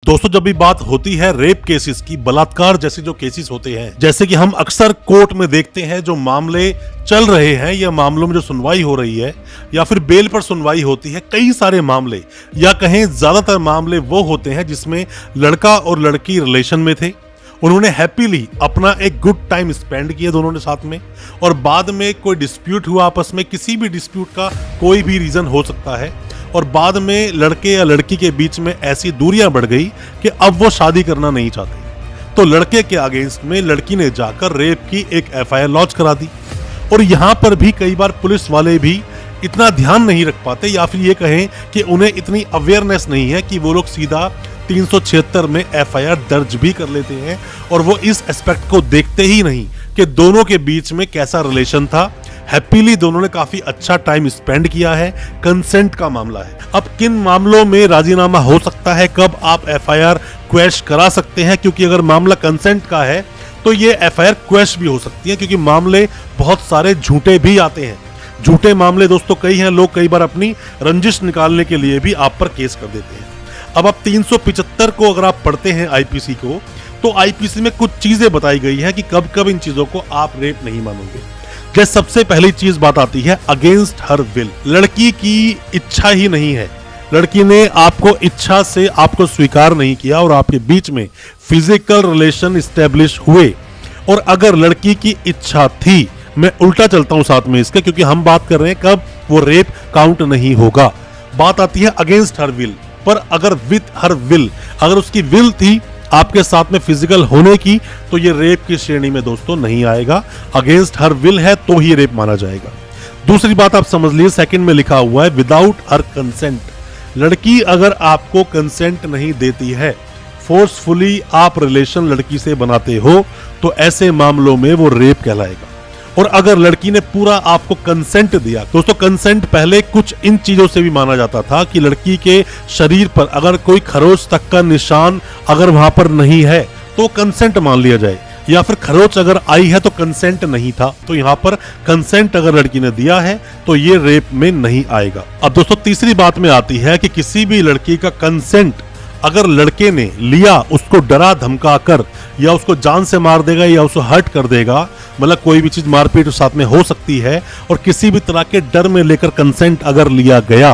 दोस्तों जब भी बात होती है रेप केसेस की, बलात्कार जैसे जो केसेस होते हैं, जैसे कि हम अक्सर कोर्ट में देखते हैं, जो मामले चल रहे हैं या मामलों में जो सुनवाई हो रही है या फिर बेल पर सुनवाई होती है, कई सारे मामले या कहें ज्यादातर मामले वो होते हैं जिसमें लड़का और लड़की रिलेशन में थे, उन्होंने हैप्पीली अपना एक गुड टाइम स्पेंड किया दोनों ने साथ में, और बाद में कोई डिस्प्यूट हुआ आपस में, किसी भी डिस्प्यूट का कोई भी रीजन हो सकता है, और बाद में लड़के या लड़की के बीच में ऐसी दूरियां बढ़ गई कि अब वो शादी करना नहीं चाहते, तो लड़के के अगेंस्ट में लड़की ने जाकर रेप की एक एफआईआर लॉन्च करा दी। और यहाँ पर भी कई बार पुलिस वाले भी इतना ध्यान नहीं रख पाते, या फिर ये कहें कि उन्हें इतनी अवेयरनेस नहीं है कि वो लोग सीधा 376 में एफआईआर दर्ज भी कर लेते हैं, और वो इस एस्पेक्ट को देखते ही नहीं कि दोनों के बीच में कैसा रिलेशन था, हैप्पीली दोनों ने काफी अच्छा टाइम स्पेंड किया है, कंसेंट का मामला है। अब किन मामलों में राजीनामा हो सकता है, कब आप एफआईआर क्वैश करा सकते हैं, क्योंकि अगर मामला कंसेंट का है तो ये एफआईआर क्वैश भी हो सकती है, क्योंकि मामले बहुत सारे झूठे भी आते हैं। झूठे मामले दोस्तों कई हैं, लोग कई बार अपनी रंजिश निकालने के लिए भी आप पर केस कर देते हैं। अब आप 375 को अगर आप पढ़ते हैं आईपीसी को, तो आईपीसी में कुछ चीजें बताई गई है कि कब कब इन चीजों को आप रेप नहीं मानोगे। जैसे सबसे पहली चीज बात आती है अगेंस्ट हर विल, लड़की की इच्छा ही नहीं है, लड़की ने आपको इच्छा से आपको स्वीकार नहीं किया और आपके बीच में फिजिकल रिलेशन इस्टेब्लिश हुए, और अगर लड़की की इच्छा थी, मैं उल्टा चलता हूं साथ में इसके, क्योंकि हम बात कर रहे हैं कब वो रेप काउंट नहीं होगा। बात आती है अगेंस्ट हर विल, पर अगर विथ हर विल, अगर उसकी विल थी आपके साथ में फिजिकल होने की, तो ये रेप की श्रेणी में दोस्तों नहीं आएगा। अगेंस्ट हर विल है तो ही रेप माना जाएगा। दूसरी बात आप समझ लीजिए, सेकंड में लिखा हुआ है विदाउट हर कंसेंट, लड़की अगर आपको कंसेंट नहीं देती है, फोर्सफुली आप रिलेशन लड़की से बनाते हो, तो ऐसे मामलों में वो रेप कहलाएगा। और अगर लड़की ने पूरा आपको कंसेंट दिया, दोस्तों कंसेंट पहले कुछ इन चीजों से भी माना जाता था कि लड़की के शरीर पर अगर कोई खरोच तक का निशान अगर वहां पर नहीं है तो कंसेंट मान लिया जाए, या फिर खरोच अगर आई है तो कंसेंट नहीं था, तो यहाँ पर कंसेंट अगर लड़की ने दिया है तो ये रेप में नहीं आएगा। अब दोस्तों तीसरी बात में आती है कि किसी भी लड़की का कंसेंट अगर लड़के ने लिया, उसको डरा धमका कर, या उसको जान से मार देगा या उसको हर्ट कर देगा, मतलब कोई भी चीज मारपीट साथ में हो सकती है, और किसी भी तरह के डर में लेकर कंसेंट अगर लिया गया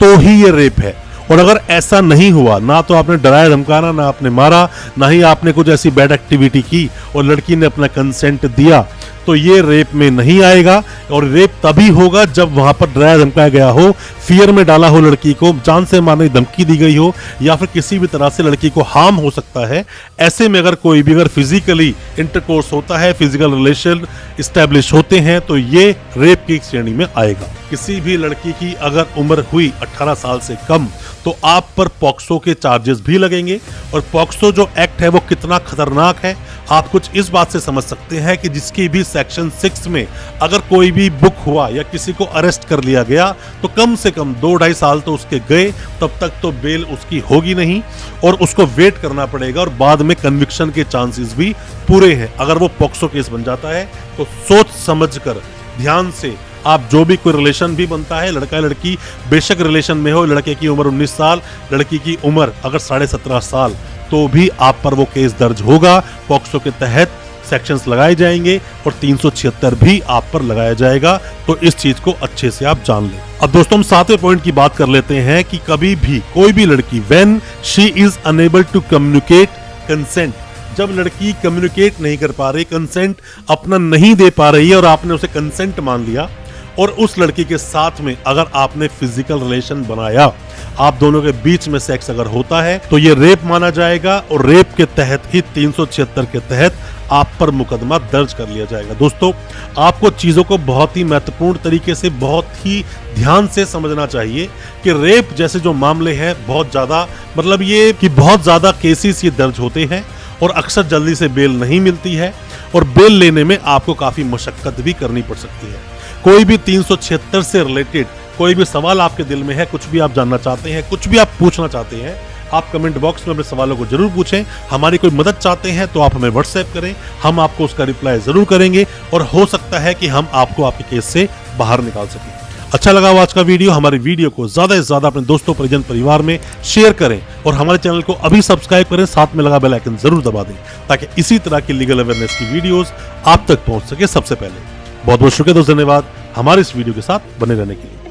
तो ही ये रेप है। और अगर ऐसा नहीं हुआ, ना तो आपने डराया धमकाना, ना आपने मारा, ना ही आपने कुछ ऐसी बैड एक्टिविटी की और लड़की ने अपना कंसेंट दिया, तो ये रेप में नहीं आएगा। और रेप तभी होगा जब वहां पर डराया धमकाया गया हो, फियर में डाला हो, लड़की को जान से मारने की धमकी दी गई हो, या फिर किसी भी तरह से लड़की को हार्म हो सकता है। ऐसे में अगर कोई भी अगर फिजिकली इंटरकोर्स होता है, फिजिकल रिलेशन इस्टेब्लिश होते हैं, तो ये रेप की श्रेणी में आएगा। किसी भी लड़की की अगर उम्र हुई 18 साल से कम, तो आप पर पॉक्सो के चार्जेस भी लगेंगे। और पॉक्सो जो एक्ट है वो कितना खतरनाक है आप कुछ इस बात से समझ सकते हैं कि जिसकी भी सेक्शन 6 में अगर कोई भी बुक हुआ या किसी को अरेस्ट कर लिया गया, तो कम से कम 2-2.5 साल तो उसके गए, तब तक तो बेल उसकी होगी नहीं और उसको वेट करना पड़ेगा, और बाद में कन्विक्शन के चांसेस भी पूरे हैं। अगर वो पॉक्सो केस बन जाता है तो सोच समझ कर ध्यान से आप जो भी कोई रिलेशन भी बनता है, लड़का लड़की बेशक रिलेशन में हो, लड़के की उम्र 19 साल, लड़की की उम्र अगर 17.5 साल, तो भी आप पर वो केस दर्ज होगा। पॉक्सो के तहत सेक्शंस लगाए जाएंगे और 376 भी आप पर लगाया जाएगा। तो इस चीज को अच्छे से आप जान लें। अब दोस्तों हम 7वें पॉइंट की बात कर लेते हैं कि कभी भी कोई भी लड़की when she is unable to communicate consent, जब लड़की कम्युनिकेट नहीं कर पा रही, कंसेंट अपना नहीं दे पा रही है और आपने उसे कंसेंट मान लिया, और उस लड़की के साथ में अगर आपने फिजिकल रिलेशन बनाया, आप दोनों के बीच में सेक्स अगर होता है, तो ये रेप माना जाएगा, और रेप के तहत ही 376 के तहत आप पर मुकदमा दर्ज कर लिया जाएगा। दोस्तों आपको चीजों को बहुत ही महत्वपूर्ण तरीके से, बहुत ही ध्यान से समझना चाहिए कि रेप जैसे जो मामले हैं बहुत ज्यादा, मतलब ये कि बहुत ज्यादा केसेस ये दर्ज होते हैं, और अक्सर जल्दी से बेल नहीं मिलती है, और बेल लेने में आपको काफी मशक्कत भी करनी पड़ सकती है। कोई भी 376 से रिलेटेड कोई भी सवाल आपके दिल में है, कुछ भी आप जानना चाहते हैं, कुछ भी आप पूछना चाहते हैं, आप कमेंट बॉक्स में अपने सवालों को जरूर पूछें। हमारी कोई मदद चाहते हैं तो आप हमें व्हाट्सएप करें, हम आपको उसका रिप्लाई जरूर करेंगे, और हो सकता है कि हम आपको आपके केस से बाहर निकाल सकें। अच्छा लगा हो आज का वीडियो, हमारी वीडियो को ज्यादा से ज्यादा अपने दोस्तों, परिजन, परिवार में शेयर करें और हमारे चैनल को अभी सब्सक्राइब करें, साथ में लगा बेल आइकन जरूर दबा दें ताकि इसी तरह की लीगल अवेयरनेस की वीडियोस आप तक पहुंच सके सबसे पहले। बहुत बहुत शुक्रिया दोस्तों, धन्यवाद हमारे इस वीडियो के साथ बने रहने के लिए।